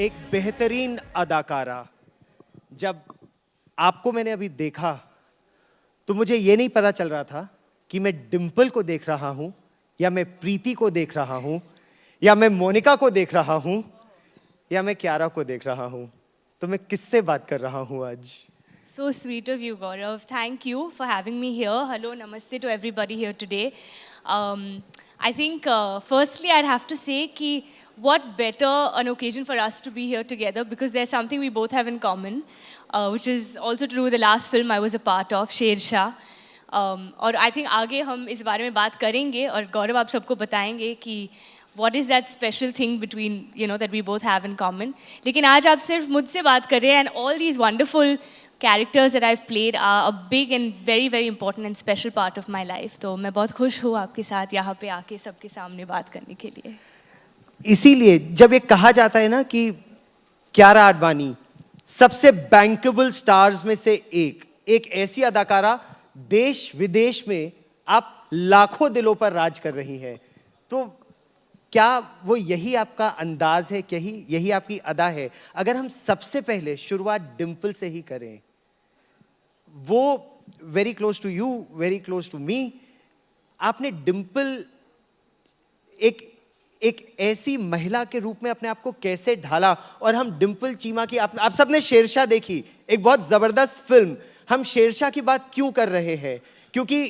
एक बेहतरीन अदाकारा। जब आपको मैंने अभी देखा तो मुझे ये नहीं पता चल रहा था कि मैं डिम्पल को देख रहा हूं या मैं प्रीति को देख रहा हूं या मैं मोनिका को देख रहा हूं या मैं क्यारा को देख रहा हूं। तो मैं किससे बात कर रहा हूं आज? So sweet of you, Gaurav. Thank you for having me here. Hello, namaste to everybody here today. I think, firstly, I'd have to say ki what better an occasion for us to be here together, because there's something we both have in common, which is also to do with the last film I was a part of, Sher Shah. और I think आगे हम इस बारे में बात करेंगे और गौरव आप सबको बताएंगे कि what is that special thing between, you know, that we both have in common. लेकिन आज आप सिर्फ मुझसे बात कर रहे हैं, and all these wonderful characters that I've played are a big and very, very important and special part of my life. तो मैं बहुत खुश हूँ आपके साथ यहाँ पे आके सबके सामने बात करने के लिए। इसीलिए जब ये कहा जाता है ना कि क्यारा आडवाणी सबसे बैंकेबल स्टार्स में से एक ऐसी अदाकारा, देश विदेश में आप लाखों दिलों पर राज कर रही हैं, तो क्या वो यही आपका अंदाज है, यही आपकी अदा है? अगर हम सबसे पहले शुरुआत डिम्पल से ही करें, वो very close to you, very close to me. आपने डिम्पल एक ऐसी महिला के रूप में अपने आप को कैसे ढाला? और हम डिम्पल चीमा की, आप सबने शेरशाह देखी, एक बहुत जबरदस्त फिल्म। हम शेरशाह की बात क्यों कर रहे हैं? क्योंकि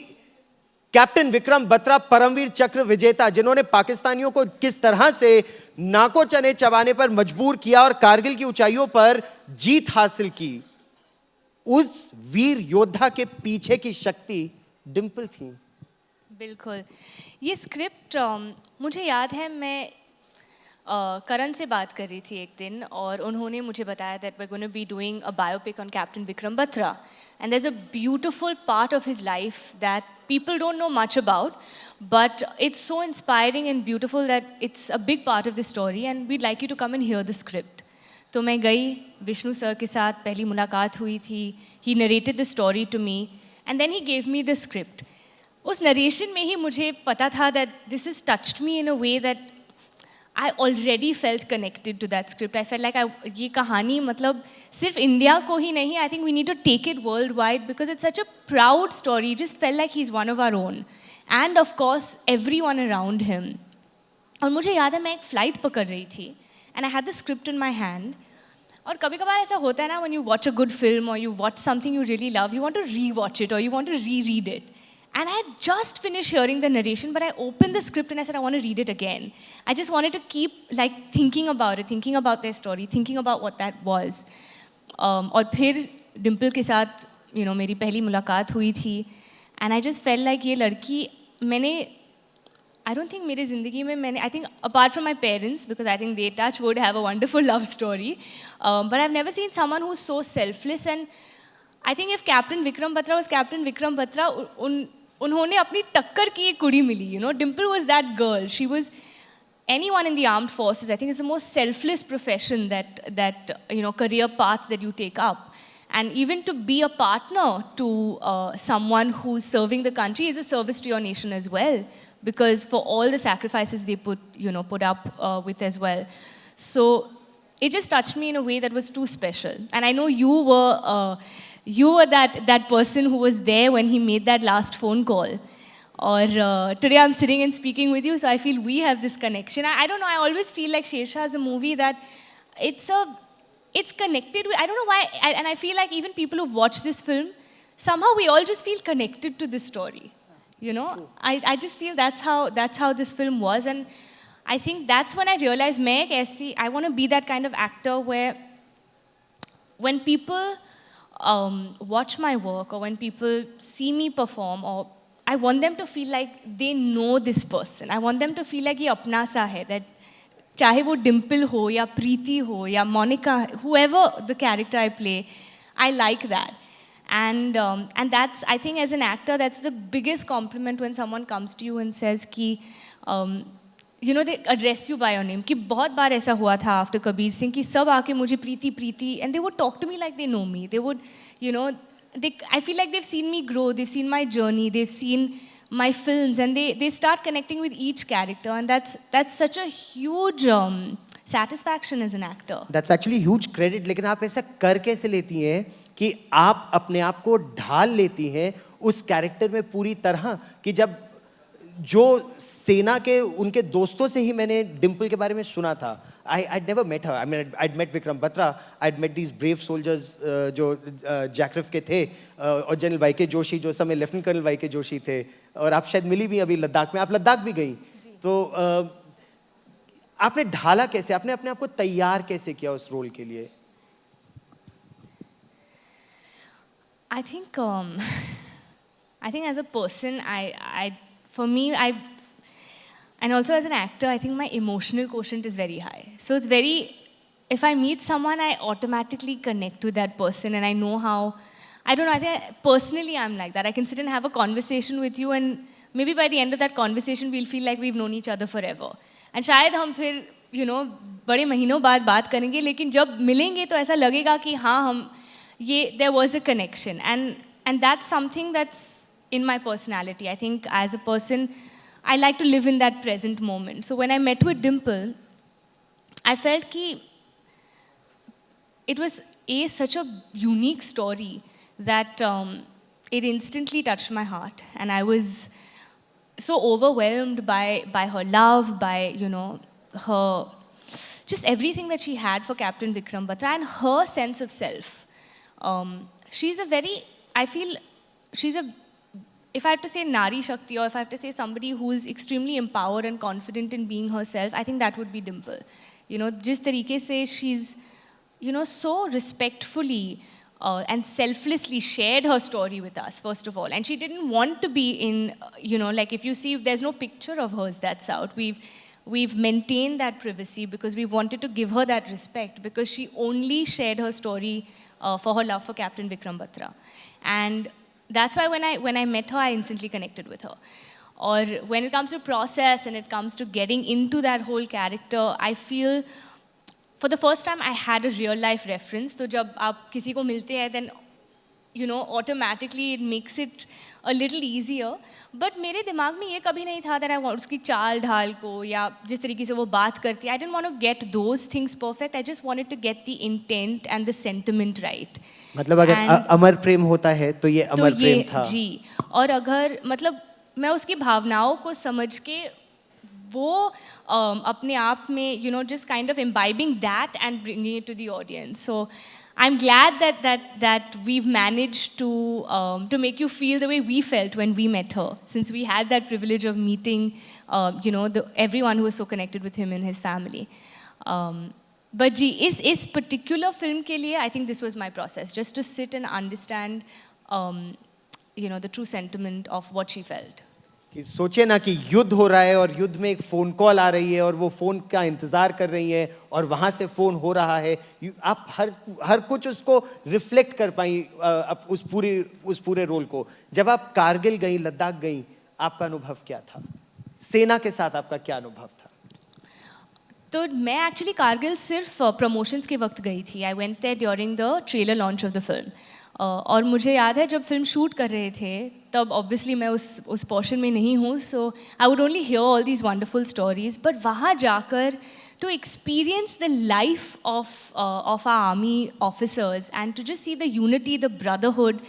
कैप्टन विक्रम बत्रा, परमवीर चक्र विजेता, जिन्होंने पाकिस्तानियों को किस तरह से नाको चने चबाने पर मजबूर किया और कारगिल की ऊंचाइयों पर जीत हासिल की, उस वीर योद्धा के पीछे की शक्ति डिम्पल थी। बिल्कुल। ये स्क्रिप्ट मुझे याद है, मैं करण से बात कर रही थी एक दिन और उन्होंने मुझे बताया that we're going to be doing a biopic on Captain Vikram Batra, and there's a beautiful part of his life that people don't know much about, but it's so inspiring and beautiful that it's a big part of the story, and we'd like you to come and hear the script. तो मैं गई, Vishnu sir के साथ पहली मुलाकात हुई थी, he narrated the story to me and then he gave me the script. उस नरेशन में ही मुझे पता था that this has touched me in a way that I already felt connected to that script. I felt like ये कहानी मतलब सिर्फ India को ही नहीं, I think we need to take it worldwide because it's such a proud story. It just felt like he's one of our own. And of course, everyone around him. और मुझे याद है मैं एक फ़्लाइट पकड़ रही थी and I had the script in my hand. और कभी कभार ऐसा होता है ना, when you watch a good film or you watch something you really love, you want to re-watch it or you want to reread it. And I had just finished hearing the narration, but I opened the script and I said, I want to read it again. I just wanted to keep like thinking about it, thinking about their story, thinking about what that was. और फिर डिम्पल के साथ, you know, मेरी पहली मुलाकात हुई थी, and I just felt like ये लड़की, मैंने, I don't think मेरी ज़िंदगी में मैंने, I think apart from my parents, because I think they touch wood have a wonderful love story, but I've never seen someone who's so selfless. And I think if Captain Vikram Batra was Captain Vikram Batra, उन्होंने अपनी टक्कर की एक कुड़ी मिली, you know. Dimple was that girl. She was, anyone in the armed forces, I think it's the most selfless profession that you know, career path that you take up. And even to be a partner to someone who's serving the country is a service to your nation as well, because for all the sacrifices they put up with as well. So it just touched me in a way that was too special. And I know you were that person who was there when he made that last phone call. Or today I'm sitting and speaking with you, so I feel we have this connection. I don't know, I always feel like Sher Shah is a movie that it's connected with, I don't know why, and I feel like even people who've watched this film, somehow we all just feel connected to this story. You know, I just feel that's how this film was, and I think that's when I realized I want to be that kind of actor where when people watch my work or when people see me perform, or I want them to feel like they know this person. I want them to feel like ये अपना सा है, that चाहे वो डिम्पल हो या प्रीति हो या Monika, whoever the character I play, I like that. And that's, I think as an actor, that's the biggest compliment when someone comes to you and says कि you know, they address you by your name. कि बहुत बार ऐसा हुआ था after Kabir Singh कि सब आके मुझे प्रीति, and they would talk to me like they know me. They would, you know, I feel like they've seen me grow, they've seen my journey, they've seen my films, and they start connecting with each character, and that's such a huge satisfaction as an actor. That's actually huge credit, लेकिन आप ऐसा कर कैसे लेती हैं कि आप अपने आप को ढाल लेती हैं उस कैरेक्टर में पूरी तरह, कि जब जो सेना के उनके दोस्तों से ही मैंने डिम्पल के बारे में सुना था, I'd never met her. I mean, I'd met Vikram Batra, I'd met these brave soldiers जो जैकरिफ के थे, और जनरल वाई के जोशी जो समय लेफ्टिनेंट कर्नल वाई के जोशी थे, और आप शायद मिली भी अभी लद्दाख में, आप लद्दाख भी गई, तो आपने ढाला कैसे, आपने अपने आप को तैयार कैसे किया उस रोल के लिए? I think I think as a person, for me, and also as an actor, I think my emotional quotient is very high. So it's very, if I meet someone, I automatically connect with that person, and I know how, I don't know, I think personally I'm like that. I can sit and have a conversation with you, and maybe by the end of that conversation, we'll feel like we've known each other forever. And शायद हम फिर, you know, बड़े महीनों बाद बात करेंगे, लेकिन जब मिलेंगे तो ऐसा लगेगा कि हाँ हम ये, there was a connection, and that's something that's in my personality. I think as a person, I like to live in that present moment. So when I met with Dimple, I felt कि it was such a unique story that it instantly touched my heart, and I was so overwhelmed by her love, by, you know, her, just everything that she had for Captain Vikram Batra and her sense of self. She's a very, I feel, she's a, if I have to say Nari Shakti, or if I have to say somebody who's extremely empowered and confident in being herself, I think that would be Dimple. You know, जिस तरीके से she's, you know, so respectfully and selflessly shared her story with us, first of all. And she didn't want to be in, you know, like if you see, there's no picture of hers that's out. We've maintained that privacy because we wanted to give her that respect, because she only shared her story for her love for Captain Vikram Batra. And that's why when I met her, I instantly connected with her. Or when it comes to process and it comes to getting into that whole character, I feel for the first time I had a real life reference. So जब आप किसी को मिलते हैं, then you know automatically it makes it a little easier. But मेरे दिमाग में ये कभी नहीं था that I want उसकी चाल ढाल को या जिस तरीके से वो बात करती है, I didn't want to get those things perfect. I just wanted to get the intent and the sentiment right. मतलब अगर अमर प्रेम होता है तो ये अमर प्रेम था जी. और अगर मतलब मैं उसकी भावनाओं को समझ के वो अपने आप में, you know, just kind of imbibing that and bringing it to the audience. So I'm glad that we've managed to make you feel the way we felt when we met her, since we had that privilege of meeting, you know, everyone who was so connected with him and his family. But जी, इस particular film के लिए, I think this was my process, just to sit and understand, you know, the true sentiment of what she felt. कि सोचिए ना कि युद्ध हो रहा है और युद्ध में एक फ़ोन कॉल आ रही है और वो फ़ोन का इंतज़ार कर रही है और वहाँ से फ़ोन हो रहा है, आप हर कुछ उसको रिफ्लेक्ट कर पाई उस पूरे रोल को. जब आप कारगिल गई, लद्दाख गई, आपका अनुभव क्या था? सेना के साथ आपका क्या अनुभव था? तो मैं एक्चुअली कारगिल सिर्फ प्रमोशंस के वक्त गई थी. I went there during the trailer launch of the film. और मुझे याद है जब फिल्म शूट कर रहे थे तब ऑब्वियसली मैं उस पोर्शन में नहीं हूँ, so I would only hear all these wonderful stories. But वहाँ जाकर to experience the life of our army officers and to just see the unity, the brotherhood,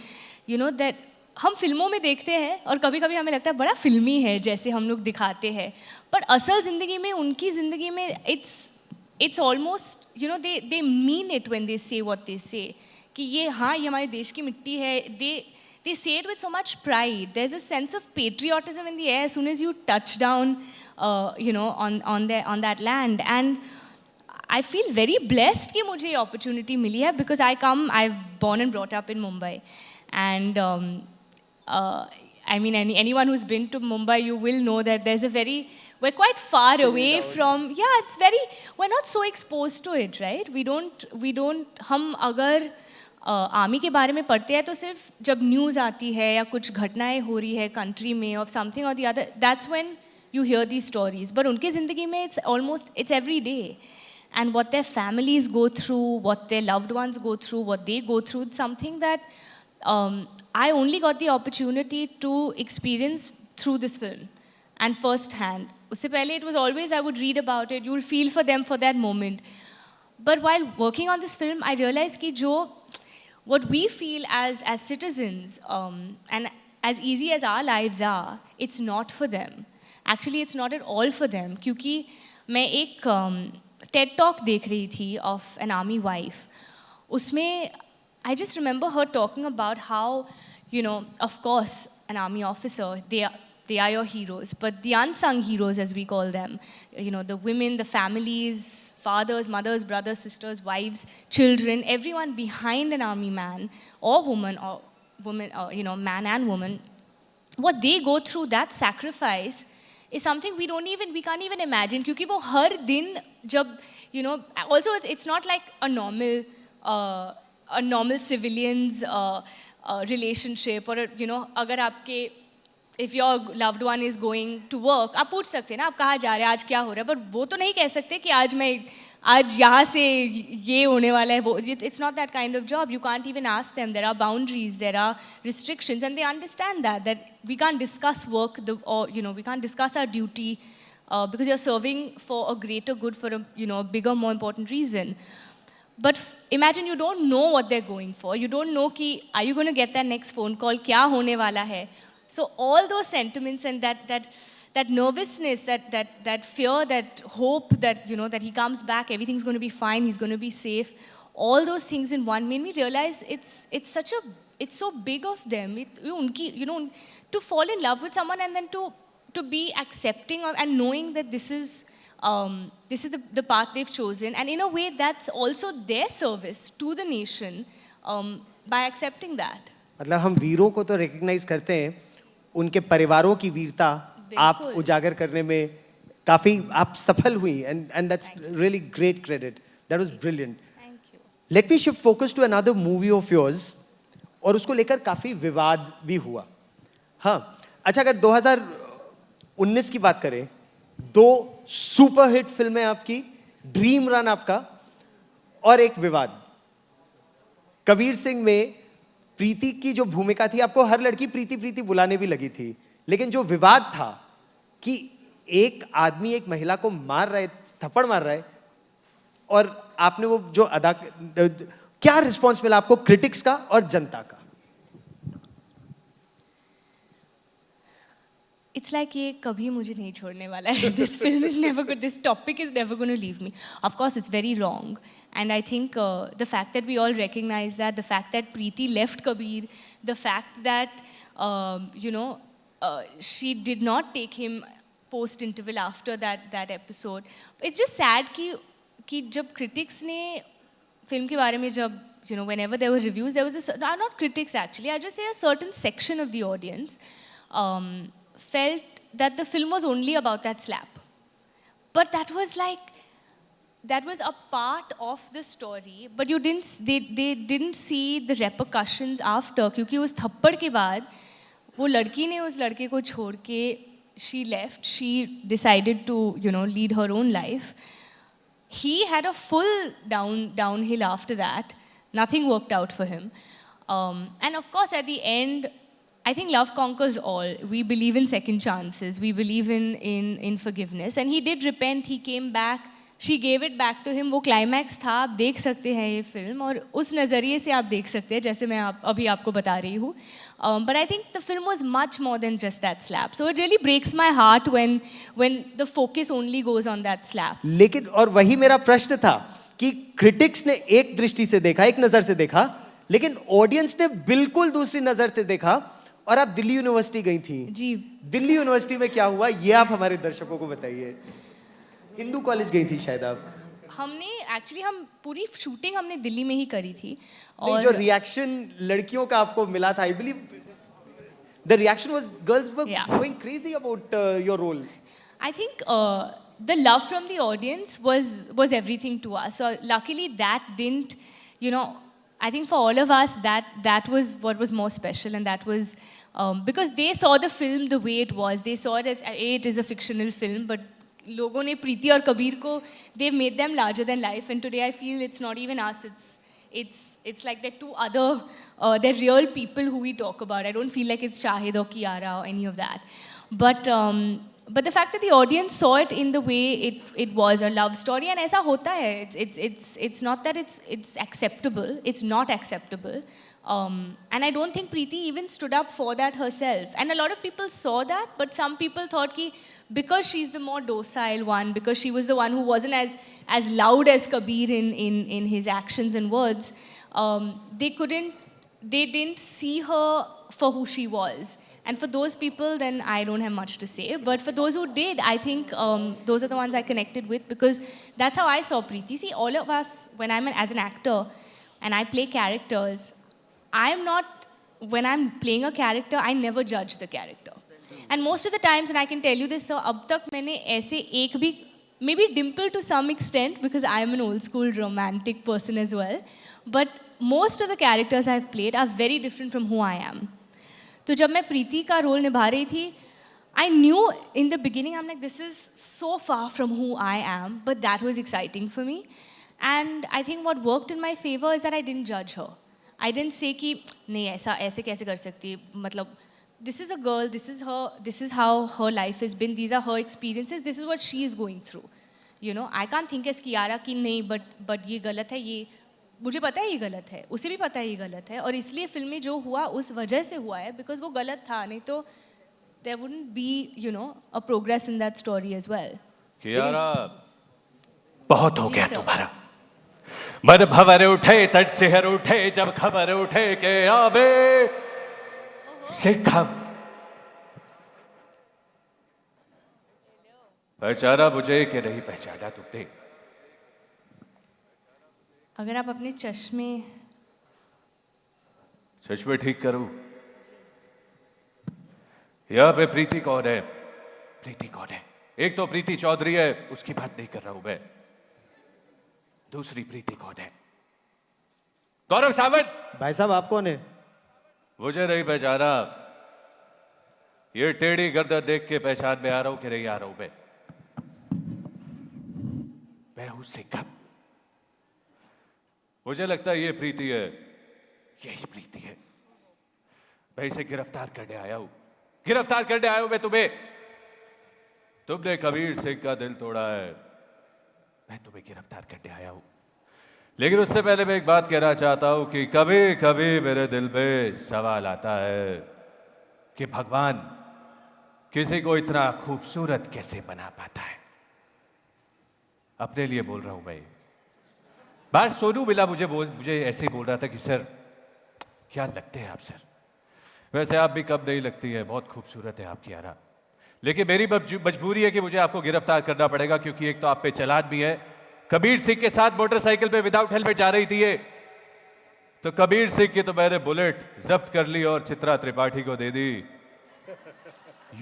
you know, that हम फिल्मों में देखते हैं और कभी कभी हमें लगता है बड़ा फिल्मी है जैसे हम लोग दिखाते हैं, बट असल ज़िंदगी में, उनकी ज़िंदगी में it's almost, you know, they mean it when they से व्हाट दे से, कि ये हाँ ये हमारे देश की मिट्टी है. They say it with so much pride. There's a sense of patriotism in the air as soon as you touch down, you know, on that land. And I feel very blessed कि मुझे ये opportunity मिली है, because I've born and brought up in Mumbai. And I mean, anyone who's been to Mumbai, you will know that we're quite far away from, we're not so exposed to it, right? We don't, हम अगर army के बारे में पढ़ते हैं तो सिर्फ जब न्यूज़ आती है या कुछ घटनाएं हो रही है कंट्री में ऑफ समथिंग और the other, that's when you here these stories. But उनकी ज़िंदगी में it's every day, and what their families go through, what their loved ones go through, what they go through, it's something that I only got the opportunity to experience through this film and first hand. उससे पहले it was always I would read about it, you will feel for them for that moment. But while working on this film, I realized कि जो what we feel as citizens, and as easy as our lives are, it's not for them. Actually, it's not at all for them. क्योंकि मैं एक TED Talk देख रही थी of an army wife. उसमें I just remember her talking about how, you know, of course, an army officer, they are your heroes, but the unsung heroes, as we call them, you know, the women, the families, fathers, mothers, brothers, sisters, wives, children, everyone behind an army man or woman, or you know, man and woman, what they go through, that sacrifice is something we can't even imagine. क्योंकि वो हर दिन जब, you know, also it's not like a normal civilians relationship, or you know, अगर आपके if your loved one is going to work, आप पूछ सकते हैं ना आप कहाँ जा रहे हैं, आज क्या हो रहा है, पर वो तो नहीं कह सकते कि आज यहाँ से ये होने वाला है वो. It's not that kind of job. You can't even ask them. There are boundaries, there are restrictions, and they understand that we can't discuss work, or you know, we can't discuss our duty because you're serving for a greater good, for a, you know, bigger, more important reason. But imagine you don't know what they're going for. You don't know कि are you going to get that next phone call, क्या होने वाला है. So all those sentiments and that nervousness, that fear, that hope that, you know, that he comes back, everything's going to be fine, he's going to be safe, all those things in one made me realize it's so big of them. You know, to fall in love with someone and then to be accepting of, and knowing that this is the path they've chosen, and in a way that's also their service to the nation, by accepting that. मतलब हम वीरों को तो recognise करते हैं, उनके परिवारों की वीरता आप उजागर करने में काफी आप सफल हुई, and that's really great credit. That was brilliant. Thank you. Let me shift focus to another movie of yours, और उसको लेकर काफी विवाद भी हुआ. हाँ, अच्छा, अगर 2019 की बात करें, 2 सुपरहिट फिल्में आपकी, ड्रीम रन आपका, और एक विवाद. कबीर सिंह में प्रीति की जो भूमिका थी, आपको हर लड़की प्रीति प्रीति बुलाने भी लगी थी, लेकिन जो विवाद था कि एक आदमी एक महिला को मार रहा है, थप्पड़ मार रहा है, और आपने वो जो क्या रिस्पॉन्स मिला आपको क्रिटिक्स का और जनता का? It's like ये कभी मुझे नहीं छोड़ने वाला है. This film is never good. This topic is never going to leave me. Of course, it's very wrong. And I think the fact that we all recognize that, the fact that Preeti left Kabir, the fact that, you know, she did not take him post-interval after that episode. It's just sad कि जब critics ने film के बारे में जब, you know, whenever there were reviews, there was not critics actually, I'd just say a certain section of the audience felt that the film was only about that slap. But that was a part of the story, but they didn't see the repercussions after, क्योंकि उस थप्पड़ के बाद वो लड़की ने उस लड़के को छोड़ के she left, she decided to, you know, lead her own life. He had a full downhill after that. Nothing worked out for him. And of course, at the end, I think love conquers all. We believe in second chances. We believe in forgiveness. And he did repent. He came back. She gave it back to him. वो climax था. आप देख सकते हैं ये film, और उस नज़रिए से आप देख सकते हैं, जैसे मैं अभी आपको बता रही हूँ. But I think the film was much more than just that slap. So it really breaks my heart when the focus only goes on that slap. लेकिन और वही मेरा प्रश्न था कि critics ने एक दृष्टि से देखा, एक नज़र से देखा, लेकिन audience ने बिल्कुल दूसरी नज़र से देखा. और आप दिल्ली यूनिवर्सिटी गई थी. जी. दिल्ली यूनिवर्सिटी में क्या हुआ ये आप हमारे दर्शकों को बताइए. हिंदू कॉलेज गई थी शायद आप. हम पूरी शूटिंग हमने दिल्ली में ही करी थी. और जो रिएक्शन लड़कियों का आपको मिला था, I believe the reaction was girls were going crazy about your role. I think the love from the audience was everything to us. So luckily that didn't, you know, I think for all of us that was what was more special, and that was because they saw the film the way it was. They saw it as it is a fictional film, but लोगों ने प्रीति और कबीर को, they've made them larger than life, and today I feel it's not even us. It's like they're two other, they're real people who we talk about. I don't feel like it's Shahid or Kiara or any of that. But but the fact that the audience saw it in the way it was a love story, and ऐसा होता है, it's not that it's acceptable, it's not acceptable, and I don't think Preeti even stood up for that herself, and a lot of people saw that, but some people thought कि because she's the more docile one, because she was the one who wasn't as loud as Kabir in his actions and words, they didn't see her for who she was. And for those people, then I don't have much to say. But for those who did, I think those are the ones I connected with, because that's how I saw Preeti. See, all of us, when I'm as an actor and I play characters, when I'm playing a character, I never judge the character. And most of the times, and I can tell you this, so अब तक मैंने ऐसे एक भी, maybe Dimple to some extent, because I am an old school romantic person as well, but most of the characters I've played are very different from who I am. तो जब मैं प्रीति का रोल निभा रही थी, I knew in the beginning, I'm like, this is so far from who I am, but that was exciting for me. And I think what worked in my favor is that I didn't judge her. I didn't say कि नहीं ऐसे कैसे कर सकती है, मतलब this is a girl, this is how her life has been, these are her experiences, this is what she is going through. You know, I can't think as Kiara कि नहीं, but ये गलत है, ये मुझे पता है ये गलत है, उसे भी पता है ये गलत है, और इसलिए फिल्म में जो हुआ उस वजह से हुआ है, बिकॉज वो गलत था, नहीं तो there wouldn't be, you know, a progress in that story as well. Kiara, बहुत हो गया तुम्हारा। मन भंवर उठे तट सिहर उठे जब खबर उठे के आवे सिखम। पहचाना मुझे कि नहीं पहचाना तुमने? अगर आप अपने चश्मे ठीक करूं? यहाँ पे प्रीति कौन है? प्रीति कौन है? एक तो प्रीति चौधरी है, उसकी बात नहीं कर रहा हूं मैं। दूसरी प्रीति कौन है? गौरव सावंत। भाई साहब आप कौन है? मुझे नहीं पहचाना? ये टेढ़ी गर्दन देख के पहचान में आ रहा हूं कि नहीं आ रहा हूं मैं हूं सिंघम। मुझे लगता है ये प्रीति है, यही प्रीति है। मैं इसे गिरफ्तार करने आया हूं मैं तुम्हें। तुमने कबीर सिंह का दिल तोड़ा है, मैं तुम्हें गिरफ्तार करने आया हूं। लेकिन उससे पहले मैं एक बात कहना चाहता हूं कि कभी कभी मेरे दिल में सवाल आता है कि भगवान किसी को इतना खूबसूरत कैसे बना पाता है। अपने लिए बोल रहा हूं मैं। बात सोनू मिला मुझे ऐसे ही बोल रहा था कि सर क्या लगते हैं आप सर। वैसे आप भी कम नहीं लगती है, बहुत खूबसूरत है आप कियारा। लेकिन मेरी मजबूरी है कि मुझे आपको गिरफ्तार करना पड़ेगा, क्योंकि एक तो आप पे चालान भी है। कबीर सिंह के साथ मोटरसाइकिल पे विदाउट हेलमेट जा रही थी ये, तो कबीर सिंह की तो मैंने बुलेट जब्त कर ली और चित्रा त्रिपाठी को दे दी।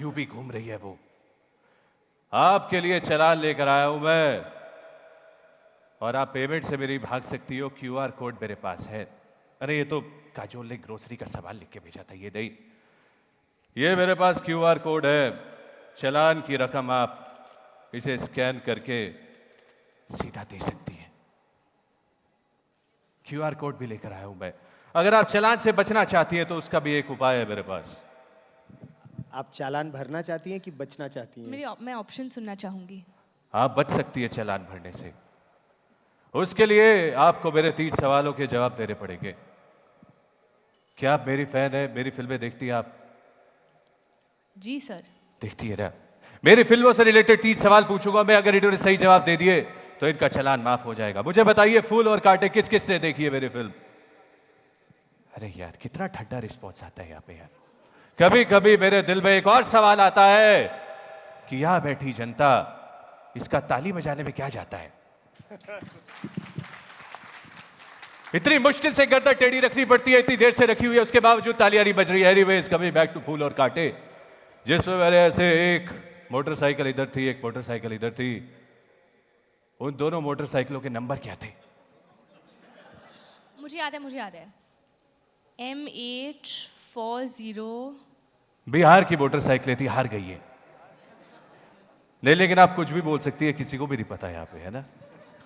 यूं भी घूम रही है वो। आपके लिए चालान लेकर आया हूं मैं, और आप पेमेंट से मेरी भाग सकती हो। क्यूआर कोड मेरे पास है। अरे ये तो काजोल ने ग्रोसरी का सामान लिख के भेजा था, ये नहीं। ये मेरे पास क्यूआर कोड है। चालान की रकम आप इसे स्कैन करके सीधा दे सकती हैं। क्यूआर कोड भी लेकर आया हूं मैं। अगर आप चालान से बचना चाहती हैं तो उसका भी एक उपाय है मेरे पास। आप चालान भरना चाहती हैं कि बचना चाहती हैं? मैं ऑप्शन सुनना चाहूंगी। आप बच सकती है चालान भरने से। उसके लिए आपको मेरे 3 सवालों के जवाब देने पड़ेंगे। क्या आप मेरी फैन है? मेरी फिल्में देखती हैं आप? जी सर। देखती है ना? मेरी फिल्मों से रिलेटेड 3 सवाल पूछूंगा मैं। अगर इन्होंने सही जवाब दे दिए तो इनका चालान माफ हो जाएगा। मुझे बताइए, फूल और कांटे किस किस ने देखी है मेरी फिल्म? अरे यार कितना ठंडा रिस्पॉन्स आता है यहाँ पे यार। कभी कभी मेरे दिल में एक और सवाल आता है कि यहां बैठी जनता, इसका ताली बजाने में क्या जाता है? इतनी मुश्किल से गर्दन टेढ़ी रखनी पड़ती है, इतनी देर से रखी हुई है, उसके बावजूद तालियां नहीं बज रही है। Anyways, coming back to Phool Aur Kaante, जिसमें मैंने ऐसे एक मोटरसाइकिल इधर थी, एक मोटरसाइकिल इधर थी। उन दोनों मोटरसाइकिलों के नंबर क्या थे? मुझे याद है MH40। बिहार की मोटरसाइकिलें थी, हार गई है। नहीं, लेकिन आप कुछ भी बोल सकती है, किसी को भी नहीं पता यहाँ पे, है ना?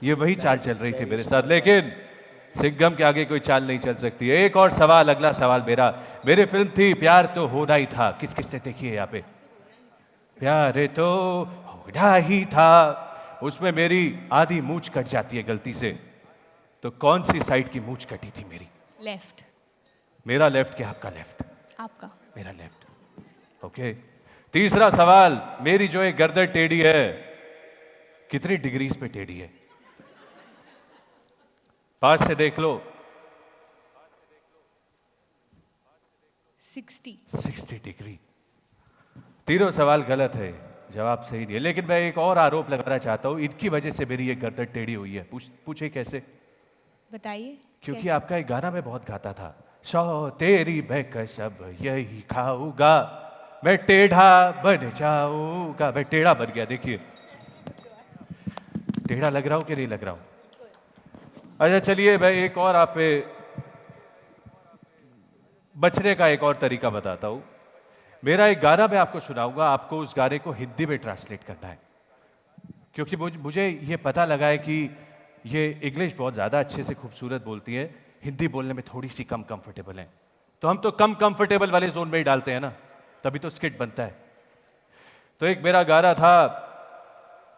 ये वही चाल चल रही थी मेरे साथ, लेकिन सिंघम के आगे कोई चाल नहीं चल सकती। एक और सवाल, अगला सवाल मेरी फिल्म थी प्यार तो होना ही था, किस किसने देखी है यहाँ पे? प्यार तो होना ही था। उसमें मेरी आधी मूंछ कट जाती है गलती से, तो कौन सी साइड की मूंछ कटी थी मेरी? लेफ्ट। मेरा लेफ्ट क्या आपका लेफ्ट? आपका। मेरा लेफ्ट। ओके। तीसरा सवाल, मेरी जो एक गर्दन टेढ़ी है, कितनी डिग्रीज पे टेढ़ी है? पास से देख लो। 60 डिग्री। तीनों सवाल गलत है, जवाब सही नहीं है। लेकिन मैं एक और आरोप लगाना चाहता हूं, इनकी वजह से मेरी ये गर्दन टेढ़ी हुई है। पूछे कैसे? बताइए। क्योंकि कैसे? आपका एक गाना मैं बहुत गाता था, सौ तेरी सब यही खाऊंगा, मैं टेढ़ा बन जाऊंगा। मैं टेढ़ा बन गया, देखिए। टेढ़ा लग रहा हूं कि नहीं लग रहा हूं? अच्छा चलिए, मैं एक और आप पे बचने का एक और तरीका बताता हूं। मेरा एक गाना मैं आपको सुनाऊंगा, आपको उस गाने को हिंदी में ट्रांसलेट करना है। क्योंकि मुझे ये पता लगा है कि ये इंग्लिश बहुत ज़्यादा अच्छे से खूबसूरत बोलती है, हिंदी बोलने में थोड़ी सी कम कंफर्टेबल है। तो हम तो कम कंफर्टेबल वाले जोन में ही डालते हैं ना, तभी तो स्किट बनता है। तो एक मेरा गाना था,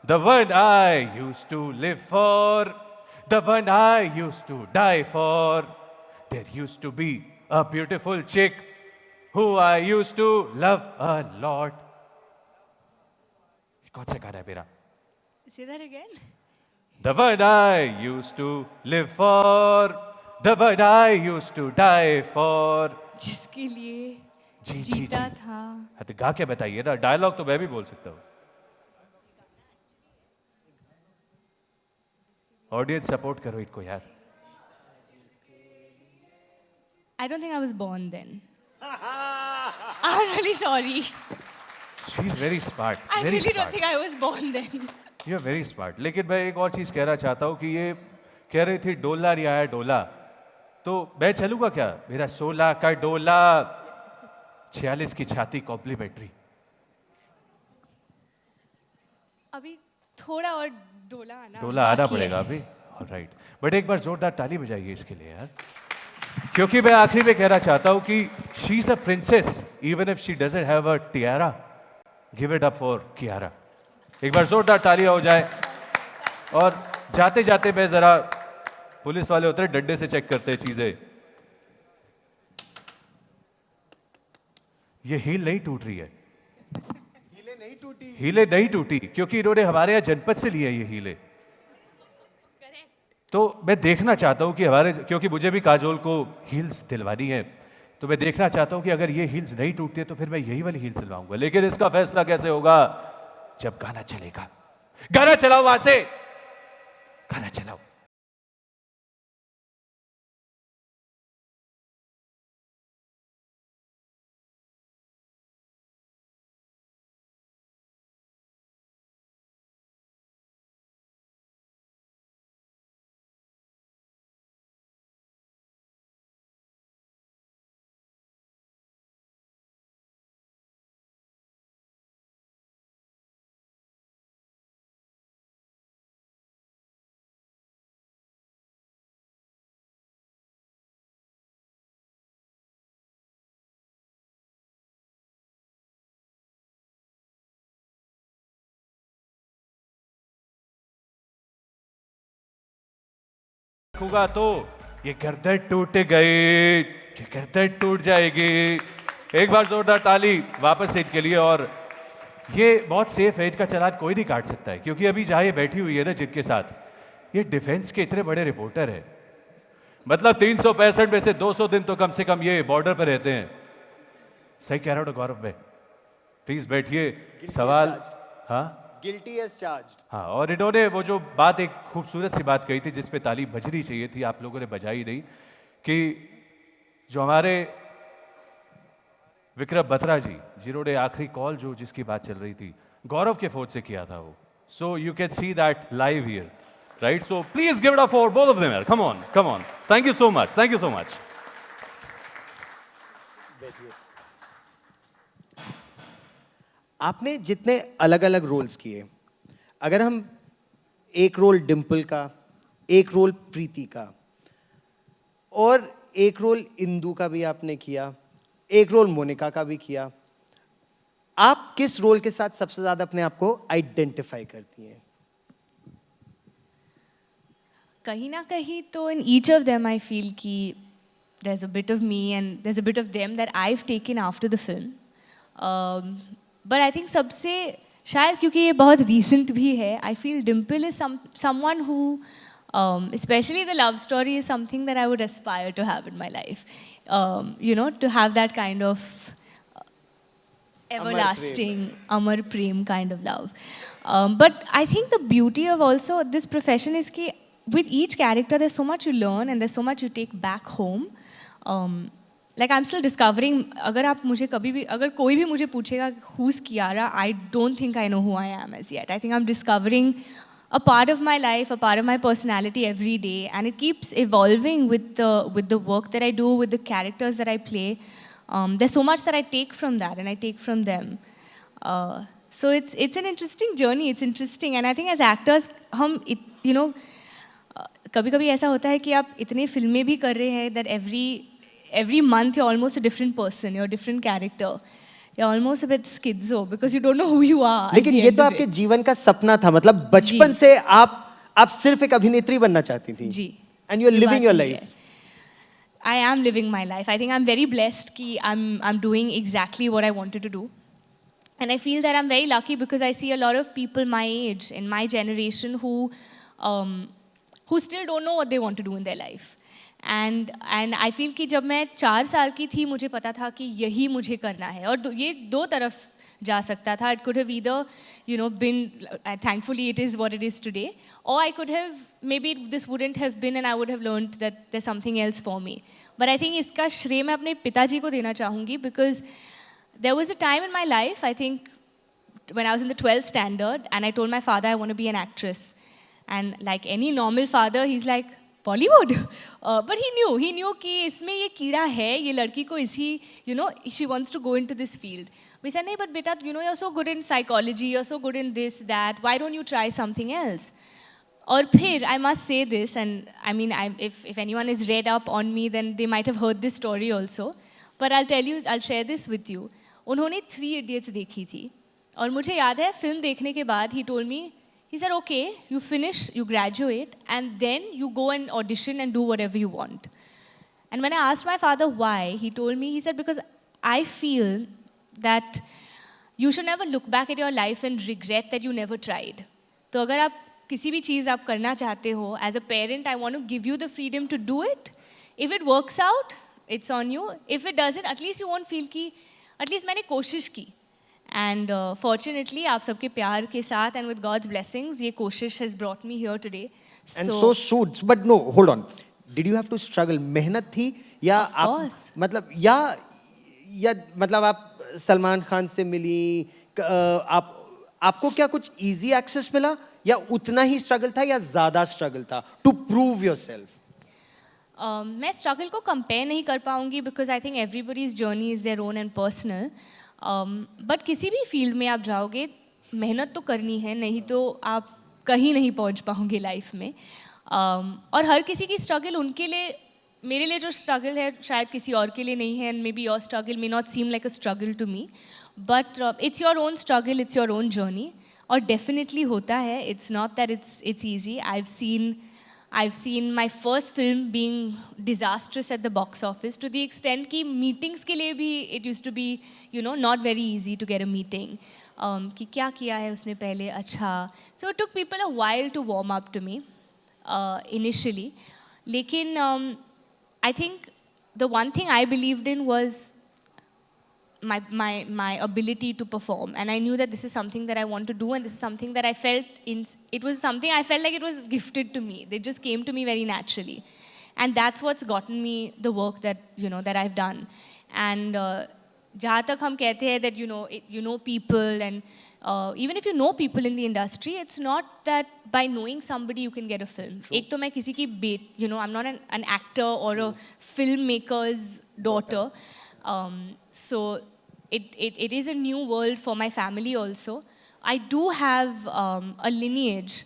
the one I used to live for, the one I used to die for, there used to be a beautiful chick who I used to love a lot. कौन सा गाना है मेरा? Say that again. The one I used to live for, the one I used to die for. जिसके लिए जी जी जीता जी। था। हाँ तो गा के बताइए ना, डायलॉग तो मैं भी बोल सकता हूँ। ऑडियंस सपोर्ट करो इनको यार। I don't think I was born then. I'm really sorry. She is very smart. I very really smart. don't think I was born then. You are very smart. लेकिन मैं एक और चीज कहना चाहता हूँ कि ये कह रही थी डोला नहीं आया डोला, तो मैं चलूंगा क्या? मेरा 16 का डोला, 46 की छाती कॉम्प्लीमेंट्री। अभी थोड़ा और डोला आना बाकी पड़ेगा है। अभी। राइट। बट एक बार जोरदार ताली बजाइए इसके लिए यार, क्योंकि मैं आखिरी में कहना चाहता हूं कि she is a princess even if she doesn't have a Tiara. Give it up for Kiara. एक बार जोरदार तालियां हो जाए। और जाते जाते मैं जरा, पुलिस वाले होते हैं डंडे से चेक करते हैं चीजें, ये हील नहीं टूट रही है। हीले नहीं टूटी क्योंकि इन्होंने हमारे यहाँ जनपद से लिए ये हीले। तो मैं देखना चाहता हूं कि हमारे, क्योंकि मुझे भी काजोल को हील्स दिलवानी है, तो मैं देखना चाहता हूं कि अगर ये हील्स नहीं टूटते तो फिर मैं यही वाली हील्स दिलवाऊंगा। लेकिन इसका फैसला कैसे होगा? जब गाना चलेगा। गाना चलाओ वहां से, गाना चलाओ। होगा तो ये गर्दन टूट गई, ये गर्दन टूट जाएगी। एक बार जोरदार ताली वापस से इनके लिए। और ये बहुत सेफ है, इनका चालान कोई नहीं काट सकता है, क्योंकि अभी जहां ये बैठी हुई है ना जिनके साथ, ये डिफेंस के इतने बड़े रिपोर्टर है। मतलब 365 में से 200 दिन तो कम से कम ये बॉर्डर पर रहते हैं। सही कह रहा हूँ गौरव में? प्लीज बैठिए। सवाल। हाँ गिल्टी एज चार्ज्ड। हाँ, और इन्होंने वो जो बात, एक खूबसूरत सी बात कही थी जिस पे ताली बजनी चाहिए थी, आप लोगों ने बजाई नहीं, कि जो हमारे विक्रम बत्रा जी, जिन्होंने आखिरी कॉल जो जिसकी बात चल रही थी, गौरव के फोन से किया था वो। So you can see that live here, right? So please give it up for both of them. Come on, come on. Thank you so much, thank you so much. आपने जितने अलग अलग रोल्स किए, अगर हम एक रोल डिम्पल का, एक रोल प्रीति का, और एक रोल इंदु का भी आपने किया, एक रोल मोनिका का भी किया, आप किस रोल के साथ सबसे ज्यादा अपने आप को आइडेंटिफाई करती हैं? कहीं ना कहीं तो in each of them I feel कि there's a bit of me and there's a bit of them that I've taken after the film. But I think सबसे शायद क्योंकि ये बहुत recent भी है, I feel Dimple is someone who, especially the love story is something that I would aspire to have in my life. You know, to have that kind of everlasting Amar Prem kind of love. But I think the beauty of also this profession is कि with each character there's so much you learn and there's so much you take back home. Like I'm still discovering. अगर आप मुझे कभी भी अगर कोई भी मुझे पूछेगा who's Kiara, I don't think I know who I am as yet. I think I'm discovering a part of my life, a part of my personality every day, and it keeps evolving with the work that I do, with the characters that I play. There's so much that I take from that, and I take from them. So it's an interesting journey. It's interesting, and I think as actors, हम you know कभी-कभी ऐसा होता है कि आप इतने फिल्में भी कर रहे हैं that every month you're almost a different person, you're a different character. You're almost a bit schizo because you don't know who you are. लेकिन ये तो आपके जीवन का सपना था, मतलब बचपन से आप सिर्फ एक अभिनेत्री बनना चाहती थी. जी. And you're living your life. I am living my life. I think I'm very blessed कि I'm doing exactly what I wanted to do. And I feel that I'm very lucky because I see a lot of people my age, in my generation, who still don't know what they want to do in their life. And I feel कि जब मैं 4 साल की थी मुझे पता था कि यही मुझे करना है और ये दो तरफ जा सकता था. It could have either, you know, been, thankfully it is what it is today, or I could have, maybe this wouldn't have been and I would have learned that there's something else for me. But I think इसका श्रेय मैं अपने पिताजी को देना चाहूँगी because there was a time in my life, I think, when I was in the 12th standard and I told my father I want to be an actress. And like any normal father, he's like, Bollywood. But he knew कि इसमें ये कीड़ा है, ये लड़की को इसी, you know, she wants to go into this field. We said, नहीं, but beta, you know, you're so good in psychology, you're so good in this, that, why don't you try something else? और फिर, I must say this, and I mean, if anyone is read up on me, then they might have heard this story also. But I'll share this with you. उन्होंने 3 Idiots देखी थी. और मुझे याद है, film देखने के बाद, he told me, he said, okay, you finish, you graduate, and then you go and audition and do whatever you want. And when I asked my father why, he told me, he said, because I feel that you should never look back at your life and regret that you never tried. तो अगर आप किसी भी चीज़ आप करना चाहते हो, as a parent, I want to give you the freedom to do it. If it works out, it's on you. If it doesn't, at least you won't feel कि, at least मैंने कोशिश की. And fortunately, आप सबके प्यार के साथ and with God's blessings, ये कोशिश has brought me here today. And so suits, but no, hold on. Did you have to struggle? मेहनत थी या आप मतलब या मतलब आप सलमान खान से मिली, आपको क्या कुछ easy access मिला या उतना ही struggle था या ज़्यादा struggle था to prove yourself? मैं struggle को compare नहीं कर पाऊँगी because I think everybody's journey is their own and personal. But किसी भी फील्ड में आप जाओगे मेहनत तो करनी है, नहीं तो आप कहीं नहीं पहुंच पाओगे लाइफ में. और हर किसी की स्ट्रगल उनके लिए, मेरे लिए जो स्ट्रगल है शायद किसी और के लिए नहीं है. And maybe your struggle may not seem like a struggle to me, but it's your own struggle, it's your own journey. और डेफिनेटली होता है. It's not that it's easy. I've seen my first film being disastrous at the box office to the extent कि meetings के लिए भी it used to be, you know, not very easy to get a meeting. कि क्या किया है उसने पहले, अच्छा. So it took people a while to warm up to me initially. लेकिन I think the one thing I believed in was my ability to perform, and I knew that this is something that I want to do, and this is something that I felt it was something I felt like it was gifted to me. They just came to me very naturally, and that's what's gotten me the work that, you know, that I've done. And जहाँ तक हम कहते हैं that you know people, and even if you know people in the industry, it's not that by knowing somebody you can get a film. एक तो मैं किसी की you know, I'm not an actor or a filmmaker's daughter. So it is a new world for my family also. I do have a lineage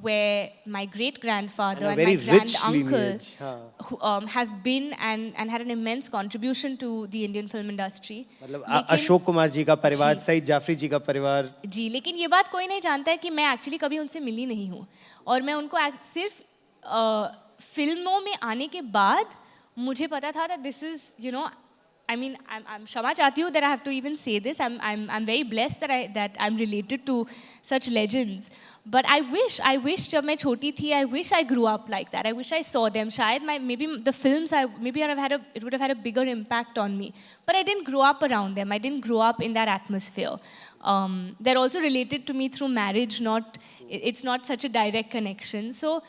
where my great grandfather And a and my very grand rich uncle lineage, हाँ. who, have been and had an immense contribution to the Indian film industry. मतलब लेकिन- अशोक कुमार जी का परिवार, जी। सईद जाफरी जी का परिवार. जी, लेकिन ये बात कोई नहीं जानता है कि मैं एक्चुअली कभी उनसे मिली नहीं हूँ और मैं उनको सिर्फ फिल्मों में आने के बाद मुझे पता था that this is, you know, I mean, I'm क्षमा चाहती हूँ that I have to even say this. I'm very blessed that I'm related to such legends. But I wish जब मैं छोटी थी, I wish I grew up like that. I wish I saw them. शायद maybe the films it would have had a bigger impact on me. But I didn't grow up around them. I didn't grow up in that atmosphere. They're also related to me through marriage. It's not such a direct connection. So,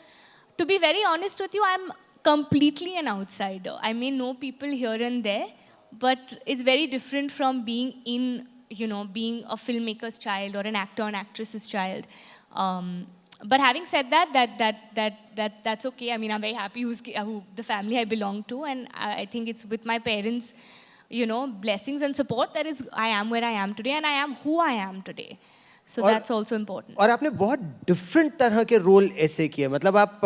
to be very honest with you, I'm completely an outsider. I may know people here and there, but it's very different from being being a filmmaker's child or an actor and actress's child. But having said that's okay. I mean, I'm very happy who the family I belong to, and I think it's with my parents, blessings and support that I am where I am today, and I am who I am today. So that's also important. और आपने बहुत different तरह के role ऐसे किए. मतलब आप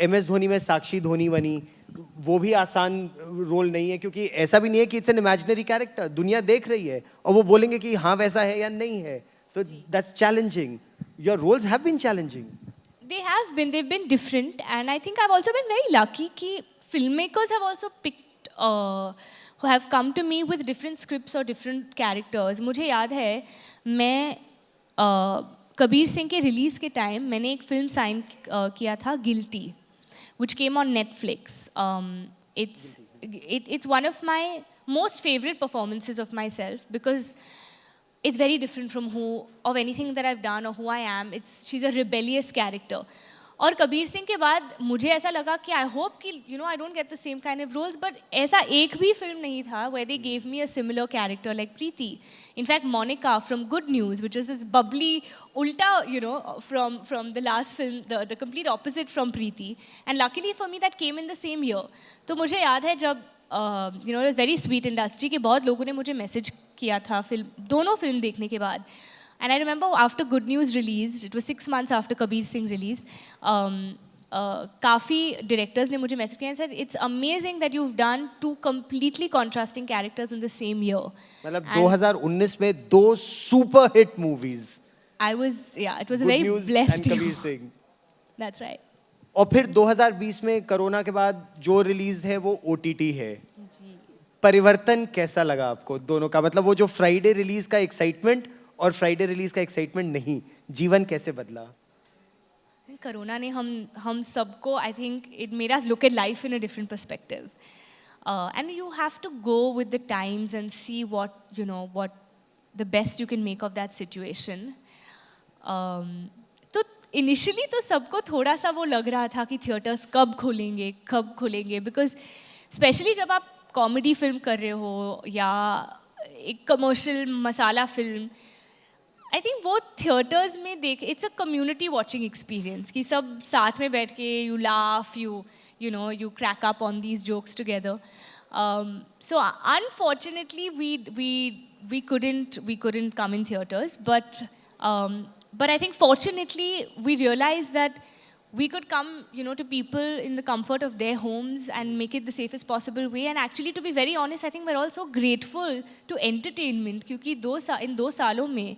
MS Dhoni में साक्षी धोनी बनी, वो भी आसान रोल नहीं है, क्योंकि ऐसा भी नहीं है कि इट्स एन इमेजिनरी कैरेक्टर. दुनिया देख रही है और वो बोलेंगे कि हाँ वैसा है या नहीं है. तो that's challenging. Your roles have been challenging. They've been different, and I think I've also been very lucky कि filmmakers have also picked, who have come to me with different scripts or different characters. मुझे याद है मैं कबीर सिंह के release के time मैंने एक film sign किया था, guilty, which came on Netflix. It's one of my most favorite performances of myself because it's very different from anything that I've done or who I am. She's a rebellious character. और कबीर सिंह के बाद मुझे ऐसा लगा कि I hope कि I don't get the same kind of roles, but ऐसा एक भी फिल्म नहीं था where they gave me a similar character like Preeti. In fact, Monica from Good News, which is this bubbly ulta, from the last film, the complete opposite from Preeti. And luckily for me, that came in the same year. तो मुझे याद है जब it was very sweet industry के बहुत लोगों ने मुझे मैसेज किया था दोनों फिल्म देखने के बाद. And I remember after Good News released, it was 6 months after Kabir Singh released, काफ़ी directors ने मुझे मैसेज किया and said, it's amazing that you've done 2 completely contrasting characters in the same year. मतलब 2019 में 2 super hit movies. It was a Good very News blessed and Kabir year. Singh. That's right. और फिर 2020 में corona के बाद जो release है वो OTT है. परिवर्तन कैसा लगा आपको दोनों का? मतलब वो जो फ्राइडे रिलीज का एक्साइटमेंट और फ्राइडे रिलीज का एक्साइटमेंट नहीं, जीवन कैसे बदला? कोरोना ने हम सबको, I think it made us look at life in a different perspective, and you have to go with the times and see what the best you can make of that situation. तो initially तो सबको थोड़ा सा वो लग रहा था कि थिएटर्स कब खुलेंगे, बिकॉज स्पेशली जब आप कॉमेडी फिल्म कर रहे हो या एक commercial masala film, I think वो थिएटर्स में it's a community watching experience कि सब साथ में बैठ के you laugh, you crack up on these jokes together. So unfortunately we couldn't come in theaters, but I think fortunately we realized that we could come to people in the comfort of their homes and make it the safest possible way. And actually, to be very honest, I think we're also grateful to entertainment क्योंकि in 2 सालों में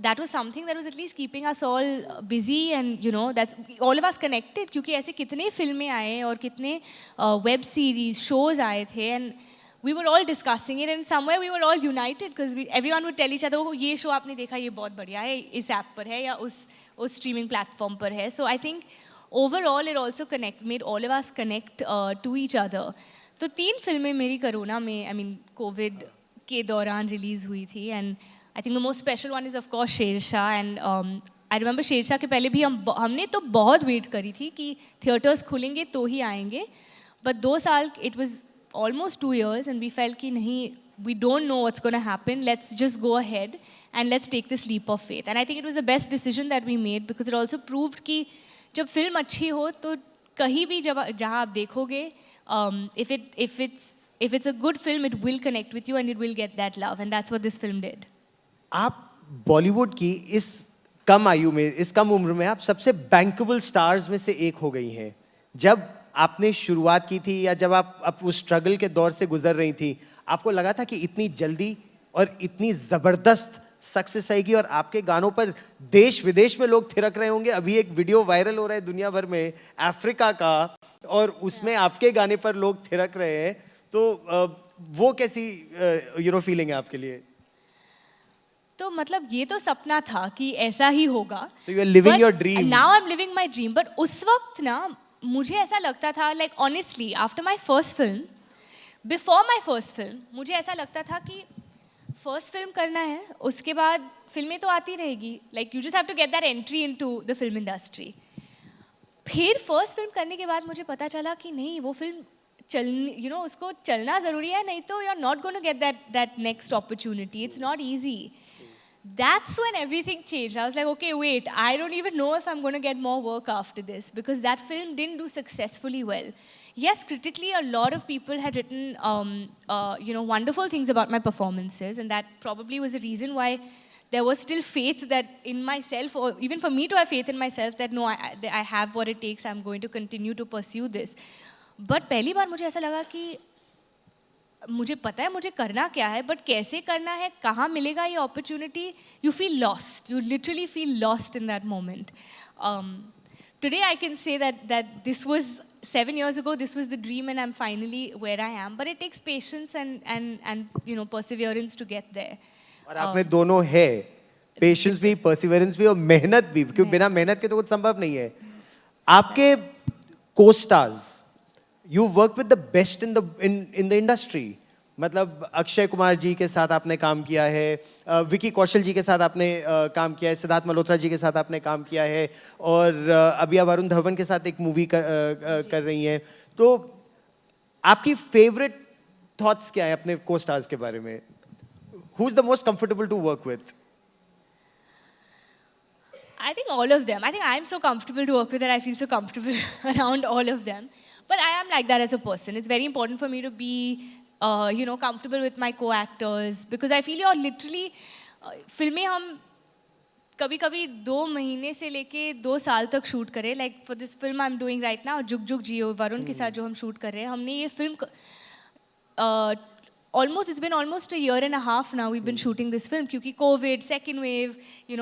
that was something that was at least keeping us all busy, and that's all of us connected क्योंकि ऐसे कितने फिल्में आए और कितने web series shows आए थे, and we were all discussing it, and somewhere we were all united because everyone would tell each other, oh ये show आपने देखा, ये बहुत बढ़िया है, इस ऐप पर है या उस streaming platform पर है. So I think overall it also made all of us connect to each other. तो 3 फिल्में मेरी कोरोना में कोविड के दौरान रिलीज़ हुई थी, and I think the most special one is of course Sher Shah. And I remember Sher Shah के पहले भी हमने तो बहुत वेट करी थी कि थिएटर्स खुलेंगे तो ही आएंगे, but 2 साल it was almost 2 years and we felt कि नहीं, we don't know what's going to happen, let's just go ahead and let's take this leap of faith. And I think it was the best decision that we made because it also proved कि जब film अच्छी हो तो कहीं भी जहाँ आप देखोगे, if it's a good film, it will connect with you and it will get that love, and that's what this film did. आप बॉलीवुड की इस कम आयु में, इस कम उम्र में आप सबसे बैंकेबल स्टार्स में से एक हो गई हैं। जब आपने शुरुआत की थी या जब आप उस स्ट्रगल के दौर से गुजर रही थी, आपको लगा था कि इतनी जल्दी और इतनी ज़बरदस्त सक्सेस आएगी और आपके गानों पर देश विदेश में लोग थिरक रहे होंगे? अभी एक वीडियो वायरल हो रहा है दुनिया भर में अफ्रीका का, और उसमें आपके गाने पर लोग थिरक रहे हैं, तो वो कैसी फीलिंग है आपके लिए? तो मतलब ये तो सपना था कि ऐसा ही होगा। So you are living your dream. Now I'm living my dream. But उस वक्त ना मुझे ऐसा लगता था, like honestly, after my first film, before my first film, मुझे ऐसा लगता था कि फर्स्ट फिल्म करना है, उसके बाद फिल्में तो आती रहेगी, like you just have to get that entry into the film industry. फिर फर्स्ट फिल्म करने के बाद मुझे पता चला कि नहीं, वो फिल्म उसको चलना ज़रूरी है, नहीं तो you are not going to get that next opportunity, it's not easy. That's when everything changed. I was like, okay, wait, I don't even know if I'm going to get more work after this, because that film didn't do successfully well. Yes, critically, a lot of people had written, wonderful things about my performances, and that probably was the reason why there was still faith that in myself, or even for me to have faith in myself that no, I have what it takes, I'm going to continue to pursue this. But पहली बार मुझे ऐसा लगा कि मुझे पता है मुझे करना क्या है, बट कैसे करना है, कहाँ मिलेगा ये opportunity, you feel lost, you literally feel lost in that moment. Today I can say that this was 7 years ago, this was the dream, and I'm finally where I am, but it takes patience and perseverance to get there. और आप में दोनों है, patience भी, perseverance भी और मेहनत भी, क्योंकि बिना मेहनत के तो कुछ संभव नहीं है। आपके को-स्टार्स, you work with the best in the industry. मतलब अक्षय कुमार जी के साथ आपने काम किया है, विकी कौशल जी के साथ आपने काम किया है, सिद्धार्थ मल्होत्रा जी के साथ आपने काम किया है, और अभी आप वरुण धवन के साथ एक मूवी कर रही हैं। तो आपकी फेवरेट थॉट्स क्या है अपने को स्टार्स के बारे में? Who is the most comfortable to work with? I think all of them. I think I'm so comfortable to work with that I feel so comfortable around all of them. But I am like that as a person. It's very important for me to be, comfortable with my co-actors, because I feel you're literally, फिल्में हम कभी-कभी 2 महीने से लेके 2 साल तक shoot करें. Like for this film I'm doing right now, जुग जुग जियो, वरुण के साथ जो हम शूट कर रहे हैं, हमने ये film it's been almost a year and a half now we've been shooting this film, क्योंकि COVID, second wave,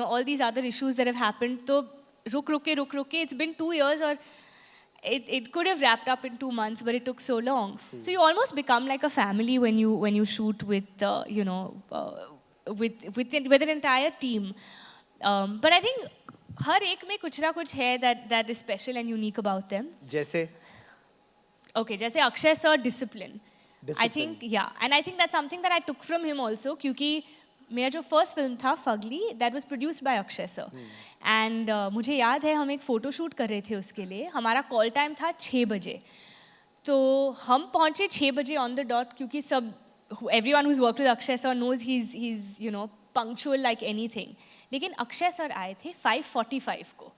all these other issues that have happened. तो रुक के it's been 2 years, or it could have wrapped up in 2 months, but it took so long. So you almost become like a family when you shoot with with an entire team. But I think हर एक में कुछ ना कुछ है that is special and unique about them. जैसे? Okay, जैसे Akshay sir, discipline. I think, yeah, and I think that's something that I took from him also, क्योंकि मेरा जो फर्स्ट फिल्म था Fugly, that was produced by Akshay sir, and मुझे याद है हम एक फ़ोटो शूट कर रहे थे उसके लिए, हमारा कॉल टाइम था 6 बजे, तो हम पहुँचे 6 बजे ऑन द डॉट, क्योंकि सब everyone who's work with Akshay sir knows he is punctual like anything, लेकिन अक्षय सर आए थे 5:45 को,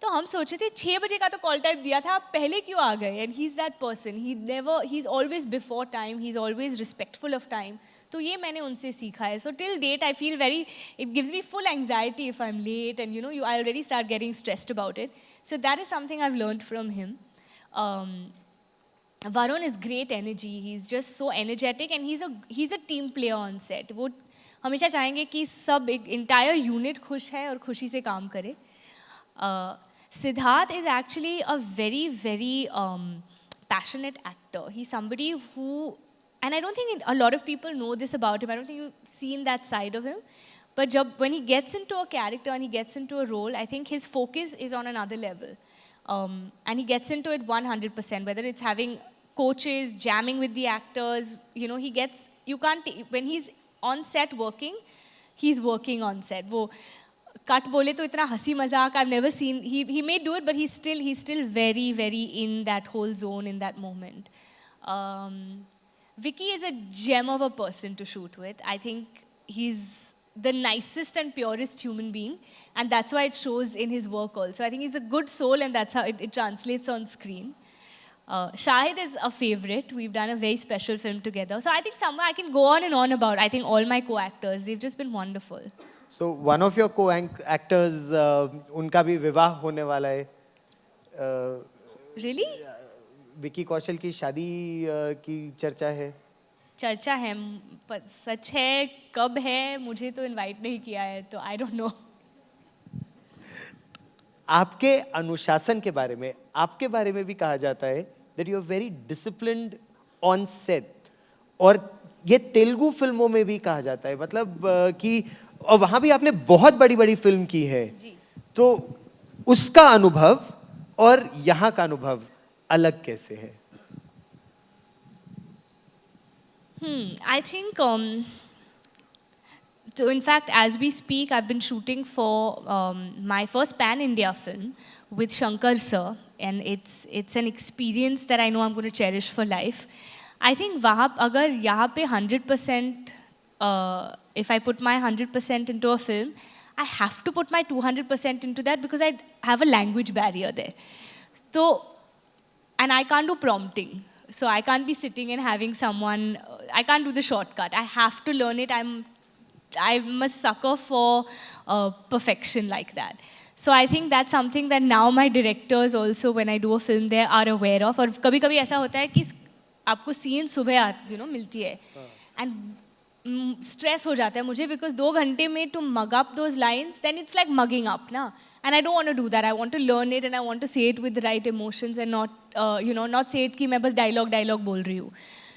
तो हम सोचे थे 6 बजे का तो कॉल टाइम दिया था, आप पहले क्यों आ गए? And he is that person, he is always before time, he is always respectful of time. तो ये मैंने उनसे सीखा है. So till date I feel very, it gives me full anxiety if I am late, and you I already start getting stressed about it. So that is something I have learned from him. Varun is great energy. He's just so energetic, and he's a team player on set. वो हमेशा चाहेंगे कि सब एक entire unit खुश है और खुशी से काम करे. Siddharth is actually a very, very passionate actor. He's somebody who, and I don't think a lot of people know this about him. I don't think you've seen that side of him. But when he gets into a character and he gets into a role, I think his focus is on another level. And he gets into it 100%, whether it's having coaches, jamming with the actors, when he's on set working, he's working on set. वो cut बोले तो इतना हंसी मजाक, I've never seen, he may do it, but he's still very, very in that whole zone in that moment. Vicky is a gem of a person to shoot with. I think he's the nicest and purest human being, and that's why it shows in his work also. I think he's a good soul, and that's how it translates on screen. Shahid is a favorite. We've done a very special film together. So I think somewhere I can go on and on about, I think, all my co-actors. They've just been wonderful. So one of your को actors उनका भी विवाह होने वाला है. Really? Vicky Kaushal की शादी की चर्चा है. चर्चा है, पर सच है कब है मुझे तो इनवाइट नहीं किया है, तो आई डोंट नो. आपके अनुशासन के बारे में, आपके बारे में भी कहा जाता है that you are very disciplined on set. और ये तेलुगु फिल्मों में भी कहा जाता है, मतलब कि और वहाँ भी आपने बहुत बड़ी बड़ी फिल्म की है. जी. तो उसका अनुभव और यहाँ का अनुभव अलग कैसे है? I think, so in fact, as we speak, I've been shooting for my first pan-India film with Shankar sir, and it's an experience that I know I'm going to cherish for life. I think वहाँ अगर यहाँ पे 100%, if I put my 100% into a film, I have to put my 200% into that because I have a language barrier there. So, and I can't do prompting. So I can't be sitting and having someone, I can't do the shortcut. I have to learn it. I'm a sucker for perfection like that. So I think that's something that now my directors also, when I do a film, they are aware of. और कभी-कभी ऐसा होता है कि आपको scene सुबह मिलती है, and stress हो जाता है मुझे because 2 घंटे में to mug up those lines, then it's like mugging up ना. And I don't want to do that. I want to learn it and I want to say it with the right emotions and not, not say it कि मैं बस dialogue बोल रही हूँ.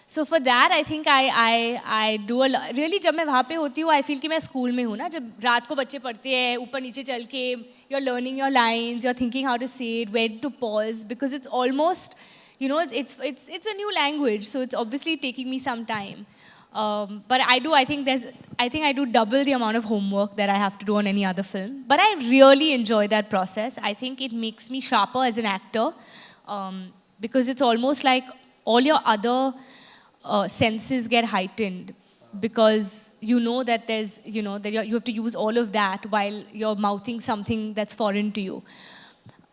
So for that, I think I do a lot. Really, जब मैं वहाँ पे होती हूँ, I feel कि मैं स्कूल में हूँ ना, जब रात को बच्चे पढ़ते हैं, ऊपर नीचे चल के, you're learning your lines, you're thinking how to say it, when to pause, because it's almost, it's a new language, so it's obviously taking me some time. But I think I do double the amount of homework that I have to do on any other film. But I really enjoy that process. I think it makes me sharper as an actor, because it's almost like all your other senses get heightened, because you know that there's, that you have to use all of that while you're mouthing something that's foreign to you.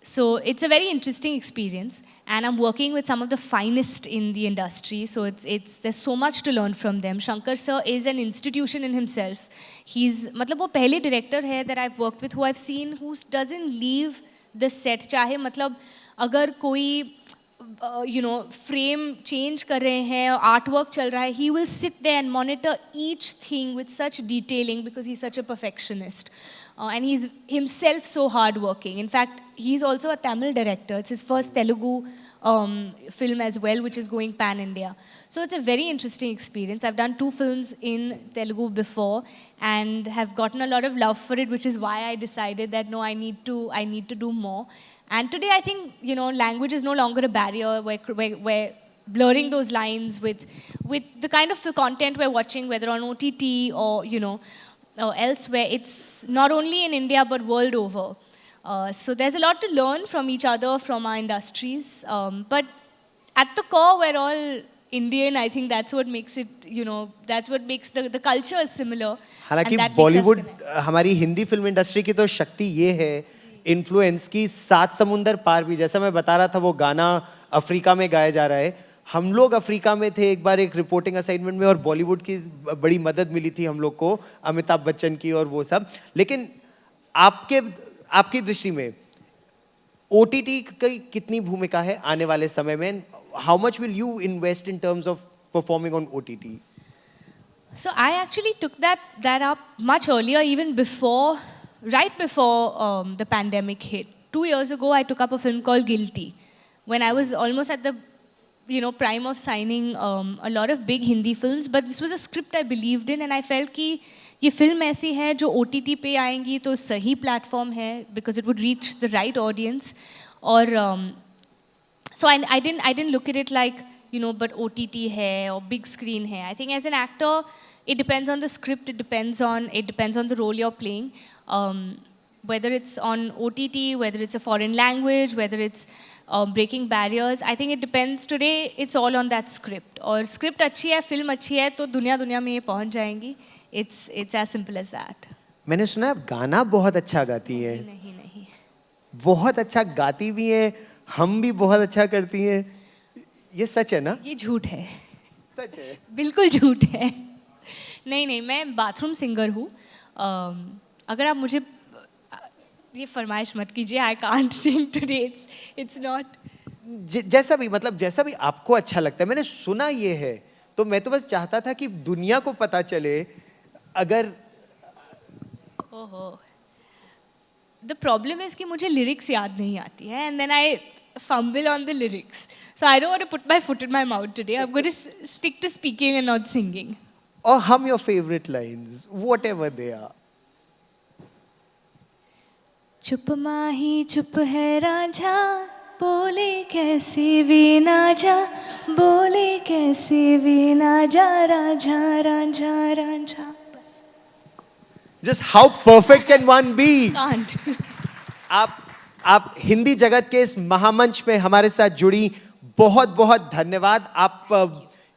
So it's a very interesting experience, and I'm working with some of the finest in the industry. So there's so much to learn from them. Shankar sir is an institution in himself. He's मतलब वो पहले director है that I've worked with, who I've seen, who doesn't leave the set. चाहे मतलब अगर कोई frame change कर रहे हैं, artwork चल रहा है, he will sit there and monitor each thing with such detailing because he's such a perfectionist. And he's himself so hardworking. In fact, he's also a Tamil director. It's his first Telugu film as well, which is going pan-India. So it's a very interesting experience. I've done 2 films in Telugu before and have gotten a lot of love for it, which is why I decided that no, I need to do more. And today I think, language is no longer a barrier where blurring those lines with the kind of content we're watching, whether on OTT or, or elsewhere, it's not only in India but world over. So there's a lot to learn from each other, from our industries. But at the core, we're all Indian. I think that's what makes it, that's what makes the culture similar. हालांकि बॉलीवुड, हमारी Hindi film industry की तो शक्ति ये है influence की, 7 समुंदर पार भी, जैसा मैं बता रहा था वो गाना अफ्रीका में गाया जा रहा है. हम लोग अफ्रीका में थे एक बार एक रिपोर्टिंग असाइनमेंट में, और बॉलीवुड की बड़ी मदद मिली थी हम लोग को, अमिताभ बच्चन की और वो सब. लेकिन आपकी दृष्टि में ओटीटी की कितनी भूमिका है आने वाले समय में? How much will you invest in terms of performing on OTT? So I actually took that up much earlier, even right before the pandemic hit. 2 years ago, I took up a film called Guilty, when I was almost at the prime of signing a lot of big Hindi films. But this was a script I believed in, and I felt कि ये film ऐसी है जो OTT पे आएंगी तो सही platform है, because it would reach the right audience. और so I didn't look at it like, but OTT है or big screen है. I think as an actor, it depends on the script, it depends on the role you're playing. Whether it's on OTT, whether it's a foreign language, whether it's breaking barriers, I think it depends. Today, it's all on that script. और script अच्छी है, film अच्छी है, तो दुनिया में ये पहुंच जाएंगी. It's as simple as that. मैंने सुना आप गाना बहुत अच्छा गाती हैं. नहीं. बहुत अच्छा गाती भी हैं, हम भी बहुत अच्छा करती हैं. ये सच है ना? ये झूठ है. सच है. बिल्कुल झूठ है. नहीं, मैं बाथरूम सिंगर हूँ. अगर आप मुझे ये फरमाइश मत कीजिए, I can't sing today, it's not. जैसा भी, मतलब जैसा भी आपको अच्छा लगता है। मैंने सुना ये है, तो मैं तो बस चाहता था कि दुनिया को पता चले। अगर ओहो, द प्रॉब्लम इज कि मुझे लिरिक्स याद नहीं आती है, and then I fumble on the lyrics. So I don't want to put my foot in my mouth today. I'm going to stick to speaking and not singing. or hum your favorite lines, whatever they are. चुप माही चुप है रांझा, बोले कैसे भी ना जा, बोले कैसे भी ना जा, रांझा रांझा रांझा। बस Just how perfect can one be? Can't. आप हिंदी जगत के इस महामंच में हमारे साथ जुड़ी, बहुत बहुत धन्यवाद। आप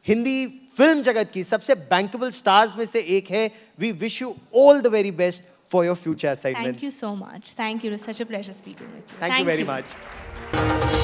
हिंदी फिल्म जगत की सबसे बैंकेबल स्टार्स में से एक है। We wish you all the very best for your future assignments. Thank you so much. Thank you. It was such a pleasure speaking with you. Thank you very much.